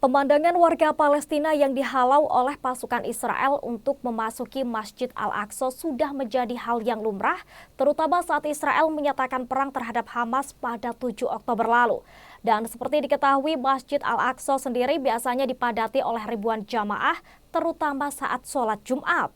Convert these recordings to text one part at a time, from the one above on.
Pemandangan warga Palestina yang dihalau oleh pasukan Israel untuk memasuki Masjid Al-Aqsa sudah menjadi hal yang lumrah, terutama saat Israel menyatakan perang terhadap Hamas pada 7 Oktober lalu. Dan seperti diketahui, Masjid Al-Aqsa sendiri biasanya dipadati oleh ribuan jamaah, terutama saat sholat Jumat.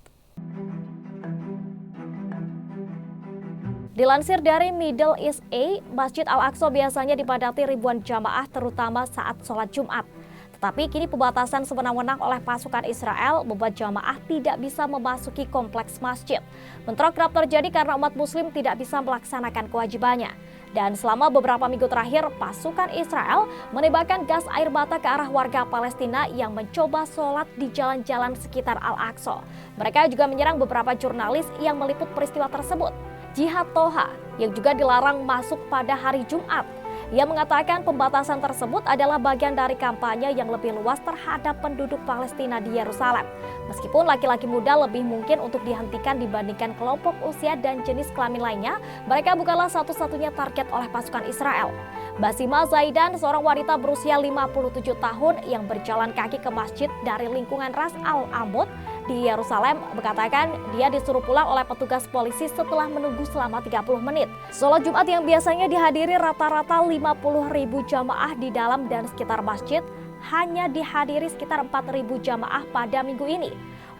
Dilansir dari Middle East Eye, Masjid Al-Aqsa biasanya dipadati ribuan jamaah terutama saat sholat Jumat. Tetapi kini pembatasan sewenang-wenang oleh pasukan Israel membuat jamaah tidak bisa memasuki kompleks masjid. Bentrok kerap terjadi karena umat muslim tidak bisa melaksanakan kewajibannya. Dan selama beberapa minggu terakhir, pasukan Israel menembakkan gas air mata ke arah warga Palestina yang mencoba sholat di jalan-jalan sekitar Al-Aqsa. Mereka juga menyerang beberapa jurnalis yang meliput peristiwa tersebut. Jihad Toha yang juga dilarang masuk pada hari Jumat. Ia mengatakan pembatasan tersebut adalah bagian dari kampanye yang lebih luas terhadap penduduk Palestina di Yerusalem. Meskipun laki-laki muda lebih mungkin untuk dihentikan dibandingkan kelompok usia dan jenis kelamin lainnya, mereka bukanlah satu-satunya target oleh pasukan Israel. Basima Zaidan, seorang wanita berusia 57 tahun yang berjalan kaki ke masjid dari lingkungan Ras Al-Amud di Yerusalem, mengatakan dia disuruh pulang oleh petugas polisi setelah menunggu selama 30 menit. Sholat Jumat yang biasanya dihadiri rata-rata 50.000 jamaah di dalam dan sekitar masjid, hanya dihadiri sekitar 4.000 jamaah pada minggu ini.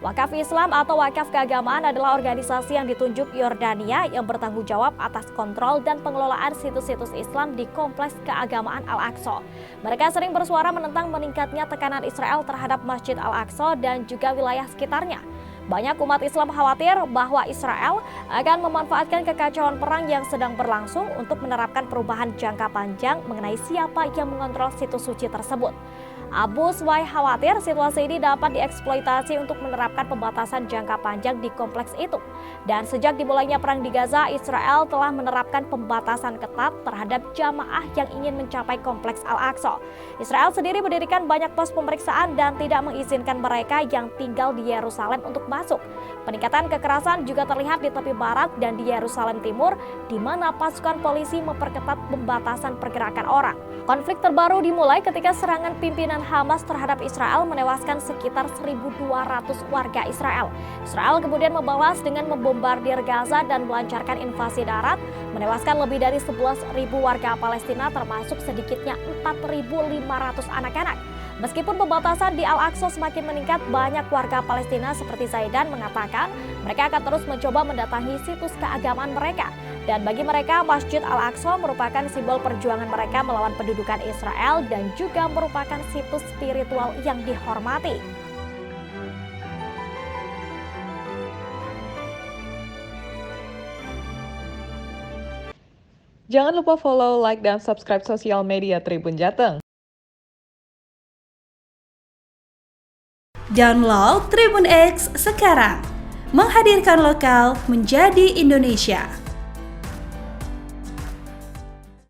Wakaf Islam atau wakaf keagamaan adalah organisasi yang ditunjuk Yordania yang bertanggung jawab atas kontrol dan pengelolaan situs-situs Islam di kompleks keagamaan Al-Aqsa. Mereka sering bersuara menentang meningkatnya tekanan Israel terhadap Masjid Al-Aqsa dan juga wilayah sekitarnya. Banyak umat Islam khawatir bahwa Israel akan memanfaatkan kekacauan perang yang sedang berlangsung untuk menerapkan perubahan jangka panjang mengenai siapa yang mengontrol situs suci tersebut. Abu Swai khawatir situasi ini dapat dieksploitasi untuk menerapkan pembatasan jangka panjang di kompleks itu. Dan sejak dimulainya perang di Gaza, Israel telah menerapkan pembatasan ketat terhadap jamaah yang ingin mencapai kompleks Al-Aqsa. Israel sendiri mendirikan banyak pos pemeriksaan dan tidak mengizinkan mereka yang tinggal di Yerusalem untuk masuk. Peningkatan kekerasan juga terlihat di tepi barat dan di Yerusalem Timur, di mana pasukan polisi memperketat pembatasan pergerakan orang. Konflik terbaru dimulai ketika serangan pimpinan Hamas terhadap Israel menewaskan sekitar 1.200 warga Israel. Israel kemudian membalas dengan membombardir Gaza dan melancarkan invasi darat, menewaskan lebih dari 11.000 warga Palestina termasuk sedikitnya 4.500 anak-anak. Meskipun pembatasan di Al-Aqsa semakin meningkat, banyak warga Palestina seperti Zaidan mengatakan mereka akan terus mencoba mendatangi situs keagamaan mereka. Dan bagi mereka, Masjid Al-Aqsa merupakan simbol perjuangan mereka melawan pendudukan Israel dan juga merupakan situs spiritual yang dihormati. Jangan lupa follow, like, dan subscribe sosial media Tribun Jateng. Download Tribun X sekarang, menghadirkan lokal menjadi Indonesia.